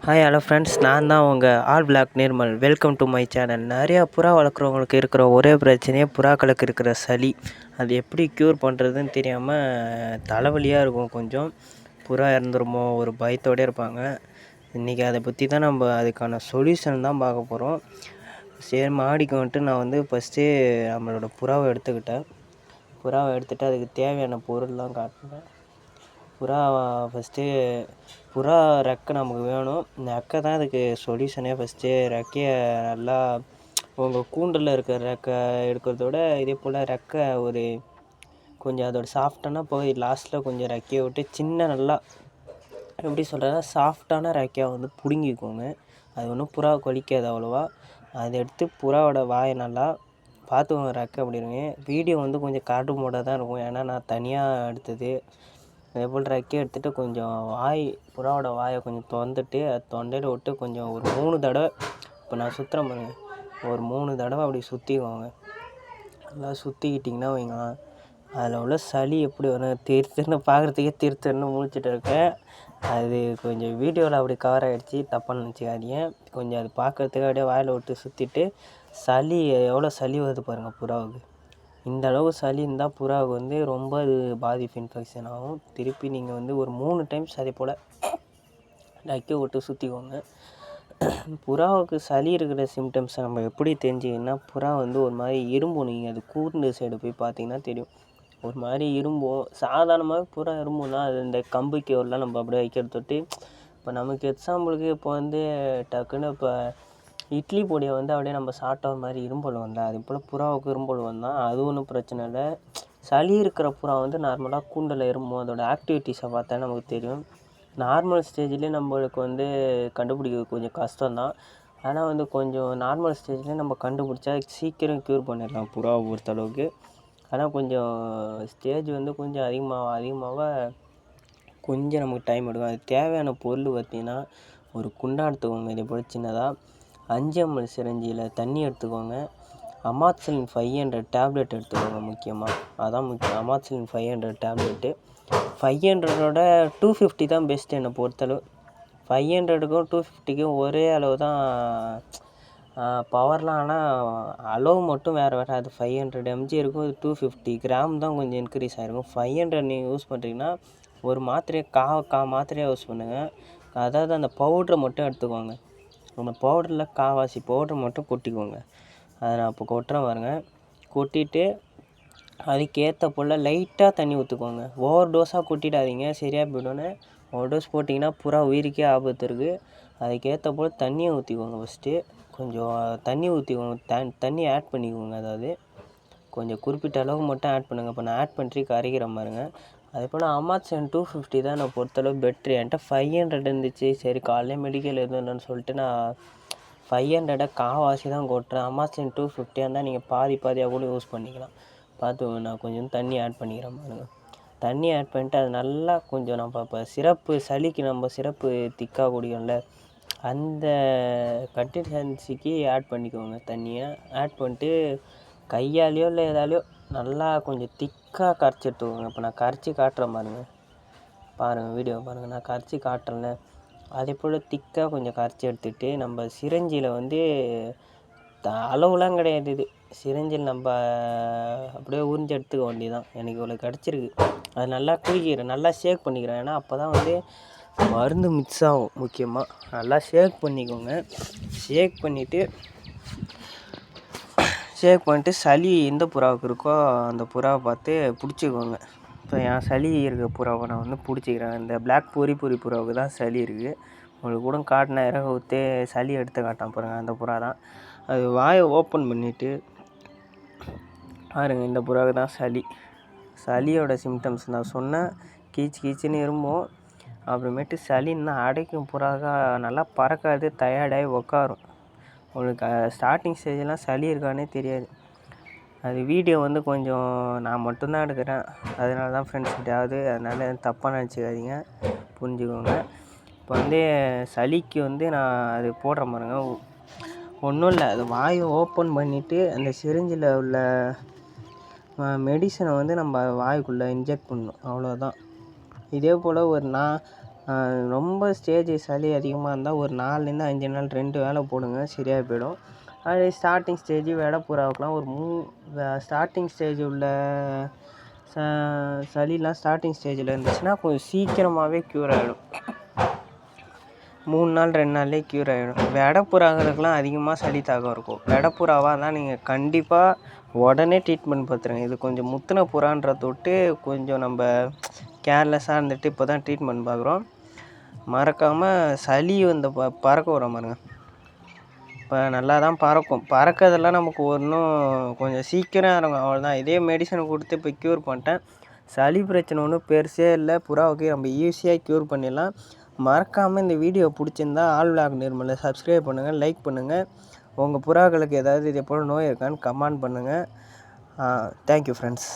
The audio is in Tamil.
ஹலோ ஃப்ரெண்ட்ஸ், நான் தான் உங்கள் all black Nirmal. Welcome to my channel. நிறையா புறா வளர்க்குறவங்களுக்கு இருக்கிற ஒரே பிரச்சனையே புறாக்களுக்கு இருக்கிற சளி. அது எப்படி க்யூர் பண்ணுறதுன்னு தெரியாமல் தலைவலியாக இருக்கும். கொஞ்சம் புறா இறந்துருமோ ஒரு பயத்தோடு இருப்பாங்க. இன்றைக்கி அதை பற்றி தான் நம்ம அதுக்கான சொல்யூஷன் தான் பார்க்க போகிறோம். சரி, மாடிக்கு வந்துட்டு நான் ஃபஸ்ட்டு நம்மளோட புறாவை எடுத்துக்கிட்டேன். புறாவை எடுத்துகிட்டு அதுக்கு தேவையான பொருள்லாம் காட்டினேன். புறா ஃபஸ்ட்டு புறா ரெக்கை நமக்கு வேணும். இந்த ரெக்கை தான் அதுக்கு சொல்யூஷனே. ஃபஸ்ட்டு ரெக்கையை நல்லா உங்கள் கூண்டில் இருக்கிற ரெக்கை எடுக்கிறத விட இதே போல் ரெக்கை ஒரு கொஞ்சம் அதோட சாஃப்டான போய் லாஸ்ட்டில் கொஞ்சம் ரெக்கையை விட்டு சின்ன நல்லா எப்படி சொல்கிறேன்னா சாஃப்டான ரெக்கையை பிடுங்கிக்கோங்க. அது ஒன்றும் புறாவுக்கு வலிக்காது அவ்வளோவா. அதை எடுத்து புறாவோட வாயை நல்லா பார்த்துக்கோங்க. ரெக்கை அப்படிங்க வீடியோ கொஞ்சம் காட்டு மோடாக தான் இருக்கும், ஏன்னா நான் தனியாக எடுத்தது. அதே போல் ரெக்கையை எடுத்துகிட்டு கொஞ்சம் புறாவோட வாயை கொஞ்சம் திறந்துட்டு அது தொண்டையில் விட்டு கொஞ்சம் ஒரு 3 தடவை, இப்போ நான் சுற்றுறேன் பாருங்க, ஒரு 3 தடவை அப்படி சுற்றிக்கோங்க. நல்லா சுற்றிக்கிட்டிங்கன்னா வைங்களேன், அதில் உள்ள சளி எப்படி வரும் திருன்னு பார்க்குறதுக்கே திருன்னு முழிச்சிட்டு இருக்கேன். அது கொஞ்சம் வீடியோவில் அப்படி கவர் ஆகிடுச்சி, தப்பாக நினச்சிக்காதீங்க. கொஞ்சம் அது பார்க்குறதுக்கு அப்படியே வாயில் விட்டு சுற்றிட்டு சளி எவ்வளோ சளி வருது பாருங்கள் புறாவுக்கு. இந்த அளவு சளி இருந்தால் புறாவுக்கு ரொம்ப அது பாதிப்பு, இன்ஃபெக்ஷன் ஆகும். திருப்பி நீங்கள் ஒரு 3 டைம்ஸ் அதே போல் ரெக்கையை விட்டு சுற்றிக்கோங்க. புறாவுக்கு சளி இருக்கிற சிம்டம்ஸை நம்ம எப்படி தெரிஞ்சிங்கன்னா, புறா ஒரு மாதிரி இரும்பும். நீங்கள் அது கூண்டு சைடு போய் பார்த்தீங்கன்னா தெரியும், ஒரு மாதிரி இரும்பும். சாதாரணமாக புறா இரும்புனா அது இந்த கம்புக்கு எல்லாம் நம்ம அப்படியே வைக்கிறது தொட்டு. இப்போ நமக்கு எக்ஸாம்பிளுக்கு இப்போ டக்குன்னு இப்போ இட்லி பொடியை அப்படியே நம்ம சாப்பிட்ட மாதிரி இரும்பல் வந்தால், அது போல் புறாவுக்கு இரும்பல் வந்தால் அது ஒன்றும் பிரச்சனை இல்லை. சளி இருக்கிற புறா நார்மலாக கூண்டில் இரும்பும். அதோடய ஆக்டிவிட்டீஸை பார்த்தா நமக்கு தெரியும். நார்மல் ஸ்டேஜ்லேயே நம்மளுக்கு கண்டுபிடிக்கிறது கொஞ்சம் கஷ்டம்தான். ஆனால் கொஞ்சம் நார்மல் ஸ்டேஜ்லேயே நம்ம கண்டுபிடிச்சா சீக்கிரம் க்யூர் பண்ணிடலாம் புறாவை பொறுத்தளவுக்கு. ஆனால் கொஞ்சம் ஸ்டேஜ் கொஞ்சம் அதிகமாக கொஞ்சம் நமக்கு டைம் எடுக்கும். அது தேவையான பொருள் பார்த்திங்கன்னா, ஒரு குண்டா எடுத்துக்கோங்க. இதே போல் சின்னதாக 5 ml சிரஞ்சியில் தண்ணி எடுத்துக்கோங்க. அமாக்சிலின் 500 டேப்லெட் எடுத்துக்கோங்க. முக்கியமாக அதான் முக்கியம். Amoxicillin 500 tablet. 500ஓட 250 தான் பெஸ்ட்டு என்னை பொறுத்தளவு. 500க்கும் 250க்கும் ஒரே அளவு தான் பவர்லாம். ஆனால் அளவு மட்டும் வேறு. அது 500 mg இருக்கும், இது 250 கிராம் தான் கொஞ்சம் இன்க்ரீஸ் ஆகிருக்கும். 500 நீங்கள் யூஸ் பண்ணுறீங்கன்னா ஒரு மாத்திரையை மாத்திரையாக யூஸ் பண்ணுங்கள். அதாவது அந்த பவுட்ரை மட்டும் எடுத்துக்கோங்க. அந்த பவுடரில் கால்வாசி பவுட்ரு மட்டும் கொட்டிக்கோங்க. அதை நான் இப்போ கொட்டுறேன் பாருங்க. கொட்டிட்டு அதுக்கேற்ற போல் லைட்டாக தண்ணி ஊற்றுக்கோங்க. ஓவர் டோஸாக கொட்டிடாதீங்க, சரியாக போய்டோன்னு. ஓவர் டோஸ் போட்டிங்கன்னா புறா உயிருக்கே ஆபத்து இருக்குது. அதுக்கேற்ற போல் தண்ணியை ஊற்றிக்கோங்க. ஃபஸ்ட்டு கொஞ்சம் தண்ணி ஊற்றிக்கோங்க. தண்ணி ஆட் பண்ணிக்கோங்க. அதாவது கொஞ்சம் குறிப்பிட்ட அளவுக்கு மட்டும் ஆட் பண்ணுங்கள். இப்போ நான் ஆட் பண்ணி கரைக்கிற பாருங்க. அதே போல் அமாக்சிலின் 250 தான் நான் பொறுத்தளவு பெட்ரு. என்கிட்ட 500 இருந்துச்சு. சரி, காலையிலே மெடிக்கல் எதுவும் சொல்லிட்டு நான் 500 கால்வாசி தான் கொட்டுறேன். அமாக்சிலின் 250 இருந்தால் நீங்கள் பாதியாக கூட யூஸ் பண்ணிக்கலாம். பார்த்து நான் கொஞ்சம் தண்ணி ஆட் பண்ணிக்கிறேன் பாருங்க. தண்ணி ஆட் பண்ணிட்டு அது நல்லா கொஞ்சம் நம்ம இப்போ சிரப்பு சளிக்கு நம்ம சிரப்பு திக்காக குடிக்கும்ல, அந்த கன்சிஸ்டன்சிக்கு ஆட் பண்ணிக்கோங்க. தண்ணியை ஆட் பண்ணிட்டு கையாலேயோ இல்லை எதாலேயோ நல்லா கொஞ்சம் திக்காக கரைச்சி எடுத்துக்கோங்க. இப்போ நான் கரைச்சி காட்டுறேன் பாருங்கள் வீடியோ பாருங்கள். நான் கரைச்சி காட்டுறேன்ல, அதே போல் திக்காக கொஞ்சம் கரைச்சி எடுத்துகிட்டு நம்ம சிரஞ்சியில் அளவுலாம் கிடையாது. இது சிரஞ்சில் நம்ம அப்படியே உறிஞ்சி எடுத்துக்க வேண்டியதான். எனக்கு இவ்வளோ கிடச்சிருக்கு. அது நல்லா குடிக்கிறேன், நல்லா ஷேக் பண்ணிக்கிறேன். ஏன்னா அப்போ தான் மருந்து மிக்ஸ் ஆகும். முக்கியமாக நல்லா ஷேக் பண்ணிக்கோங்க. ஷேக் பண்ணிவிட்டு சளி எந்த புறாவுக்கு இருக்கோ அந்த புறாவை பார்த்து பிடிச்சிக்கோங்க. இப்போ என் சளி இருக்க புறாவை நான் பிடிச்சிக்கிறேன். இந்த பிளாக் பொரி புறாவுக்கு தான் சளி இருக்குது. உங்களுக்கு கூட காட்டின இறக ஊற்றி சளி எடுத்து காட்டான் பாருங்கள், அந்த புறா தான். அது வாயை ஓப்பன் பண்ணிவிட்டு பாருங்கள், இந்த புறாவுக்கு தான் சளியோட சிம்டம்ஸ் நான் சொன்னேன். கீச்சுன்னு இரும்போம். அப்புறமேட்டு சளின்னா அடைக்கும். புறாக நல்லா பறக்காது, டயர்டாகி உக்காரும். உங்களுக்கு ஸ்டார்டிங் ஸ்டேஜெலாம் சளி இருக்கானே தெரியாது. அது வீடியோ கொஞ்சம் நான் மட்டும்தான் எடுக்கிறேன், அதனால தான் ஃப்ரெண்ட்ஸ் கிட்டையாவது, அதனால் தப்பாக நினச்சிக்காதீங்க, புரிஞ்சுக்கோங்க. இப்போ சளிக்கு நான் அது போடுறேன் பாருங்க. ஒன்றும் இல்லை, அது வாயை ஓப்பன் பண்ணிவிட்டு அந்த சிரிஞ்சில் உள்ள மெடிசனை நம்ம வாய்க்குள்ளே இன்ஜெக்ட் பண்ணணும், அவ்வளோதான். இதே போல் நான் ரொம்ப சளி அதிகமாக இருந்தால் ஒரு 4லேருந்து 5 நாள் 2 வேளை போடுங்க, சரியாக போயிடும். அது ஸ்டார்டிங் ஸ்டேஜ் வெடைப்புறாவுக்குலாம் ஒரு ஸ்டார்டிங் ஸ்டேஜ் உள்ள சளிலாம் ஸ்டார்டிங் ஸ்டேஜில் இருந்துச்சுன்னா கொஞ்சம் சீக்கிரமாகவே க்யூர் ஆகிடும். 3 நாள் 2 நாள்லேயே க்யூர் ஆகிடும். வெடைப்புறாங்களுக்குலாம் அதிகமாக சளி தாக்கம் இருக்கும். வெடைப்புறாவாக இருந்தால் நீங்கள் கண்டிப்பாக உடனே ட்ரீட்மெண்ட் பார்த்துருங்க. இது கொஞ்சம் முத்தின புறான்ற தொட்டு கொஞ்சம் நம்ம கேர்லெஸ்ஸாக இருந்துட்டு இப்போ தான் ட்ரீட்மெண்ட் பார்க்குறோம். மறக்காமல் சளி வந்து பறக்க விட்றோம் பாருங்க, இப்போ நல்லா தான் பறக்கும். பறக்கிறதெல்லாம் நமக்கு ஒன்றும் கொஞ்சம் சீக்கிரம் இறங்கும், அவ்வளோதான். இதே மெடிசன் கொடுத்து இப்போ க்யூர் பண்ணிட்டேன். சளி பிரச்சனை ஒன்றும் பெருசே இல்லை. புறாவுக்கு நம்ம ஈஸியாக க்யூர் பண்ணிடலாம். மறக்காமல் இந்த வீடியோ பிடிச்சிருந்தா ஆல் விளாக் நிர்மலை சப்ஸ்கிரைப் பண்ணுங்கள், லைக் பண்ணுங்கள். உங்கள் புறாக்களுக்கு ஏதாவது இதே போல் நோய் இருக்கான்னு கமெண்ட் பண்ணுங்கள். Thank you friends.